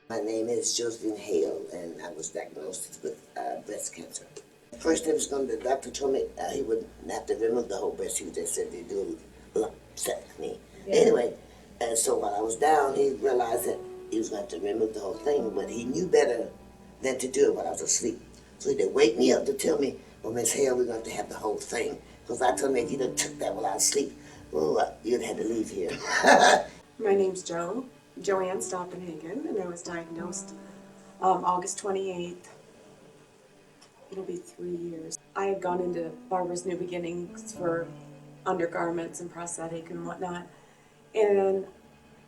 My name is Josephine Hale, and I was diagnosed with breast cancer. First, the doctor told me he wouldn't have to remove the whole breast. He just said they do a lumpectomy. Yeah. Anyway, and so while I was down, he realized that he was going to have to remove the whole thing, but he knew better than to do it while I was asleep. So he did wake me up to tell me, well, Miss Hale, we're going to have the whole thing. Because I told him if you'd have took that while I was asleep, well, you'd have had to leave here. My name's Joanne Stoppenhagen, and I was diagnosed August 28th. It'll be 3 years. I had gone into Barbara's New Beginnings for undergarments and prosthetic and whatnot, and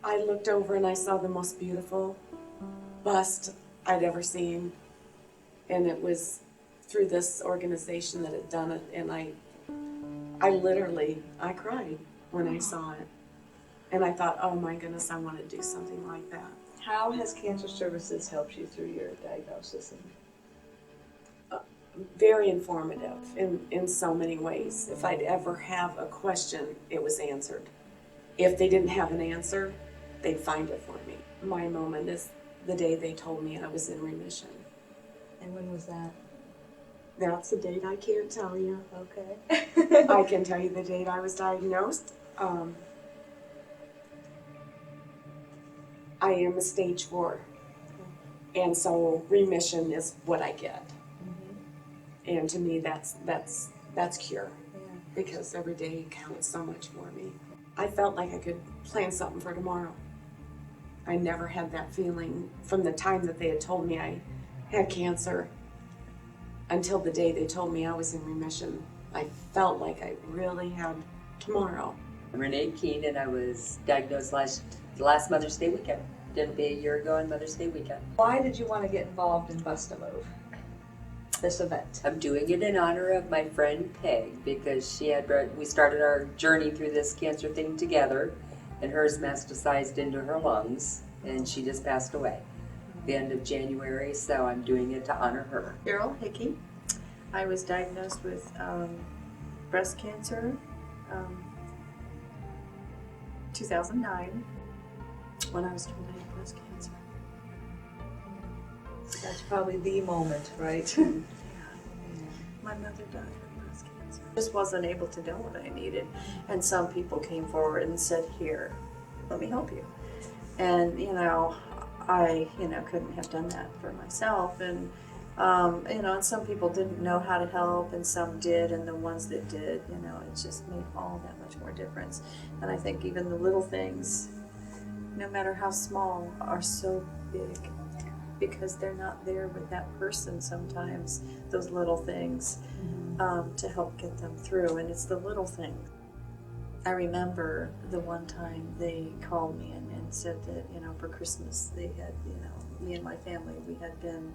I looked over and I saw the most beautiful bust I'd ever seen, and it was through this organization that had done it, and I cried when I saw it. And I thought, oh my goodness, I want to do something like that. How has Cancer Services helped you through your diagnosis? Very informative in so many ways. If I'd ever have a question, it was answered. If they didn't have an answer, they'd find it for me. My moment is the day they told me I was in remission. And when was that? That's the date I can't tell you. Okay. I can tell you the date I was diagnosed. I am a stage 4, and so remission is what I get. Mm-hmm. And to me, that's cure, yeah. Because every day counts so much for me. I felt like I could plan something for tomorrow. I never had that feeling from the time that they had told me I had cancer until the day they told me I was in remission. I felt like I really had tomorrow. I'm Renee Keene, and I was diagnosed last Mother's Day weekend. It'll be a year ago on Mother's Day weekend. Why did you want to get involved in Bust a Move, this event? I'm doing it in honor of my friend Peg, because we started our journey through this cancer thing together, and hers metastasized into her lungs, and she just passed away at the end of January, so I'm doing it to honor her. Cheryl Hickey. I was diagnosed with breast cancer 2009 when I was told I had breast cancer. That's probably the moment, right? Yeah. My mother died of breast cancer. Just wasn't able to know what I needed, and some people came forward and said, "Here, let me help you." And I couldn't have done that for myself, and and some people didn't know how to help, and some did, and the ones that did, it just made all that much more difference. And I think even the little things, no matter how small, are so big because they're not there with that person sometimes, those little things, to help get them through, and it's the little things. I remember the one time they called me and said that, for Christmas they had, me and my family, we had been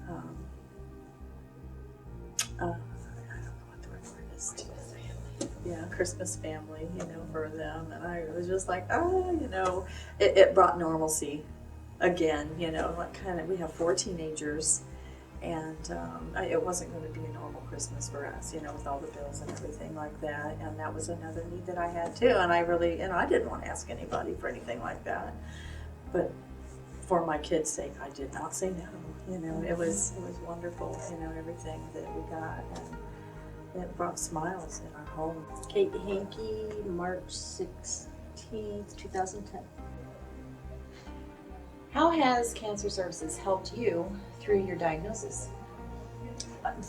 I don't know what the right word is. Yeah, Christmas family, for them. And I was just like, it brought normalcy again, we have 4 teenagers, and it wasn't going to be a normal Christmas for us, with all the bills and everything like that. And that was another need that I had too. And I really, I didn't want to ask anybody for anything like that. But for my kids' sake, I did not say no. It was wonderful, everything that we got, and it brought smiles in our home. Kate Hankey, March 16th, 2010. How has Cancer Services helped you through your diagnosis?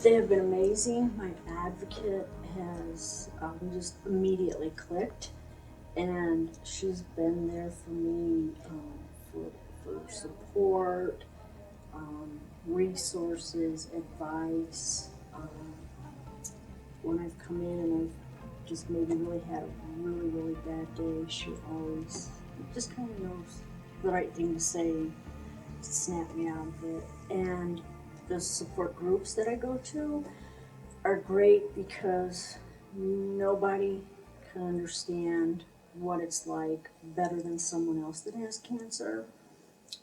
They have been amazing. My advocate has just immediately clicked, and she's been there for me for support, resources, advice. When I've come in and I've just maybe really had a really, really bad day, she always just kind of knows the right thing to say to snap me out of it. And the support groups that I go to are great because nobody can understand what it's like better than someone else that has cancer.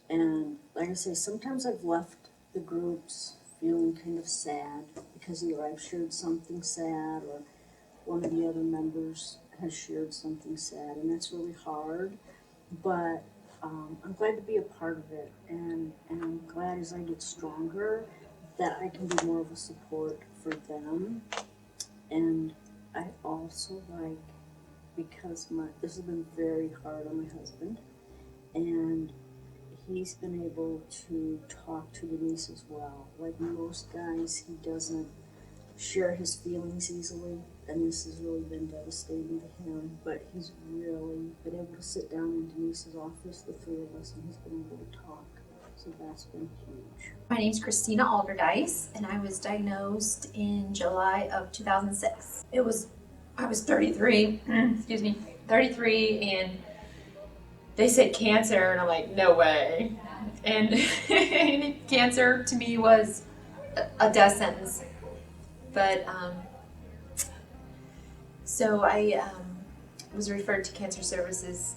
And like I say, sometimes I've left the groups feeling kind of sad because either I've shared something sad or one of the other members has shared something sad, and that's really hard. But I'm glad to be a part of it, and I'm glad as I get stronger that I can be more of a support for them. And I also like, because this has been very hard on my husband, and he's been able to talk to Denise as well. Like most guys, he doesn't share his feelings easily, and this has really been devastating to him. But he's really been able to sit down in Denise's office, the three of us, and he's been able to talk. So that's been huge. My name's Christina Alderdice, and I was diagnosed in July of 2006. I was 33, 33, and they said cancer, and I'm like, no way. And cancer to me was a death sentence. But, so I was referred to cancer services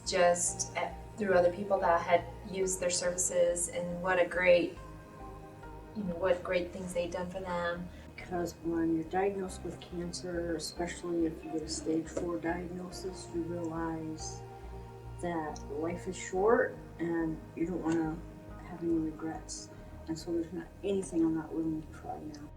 through other people that had used their services, and what great things they'd done for them. Because when you're diagnosed with cancer, especially if you get a stage 4 diagnosis, you realize that life is short and you don't want to have any regrets. And so there's not anything I'm not willing to try now.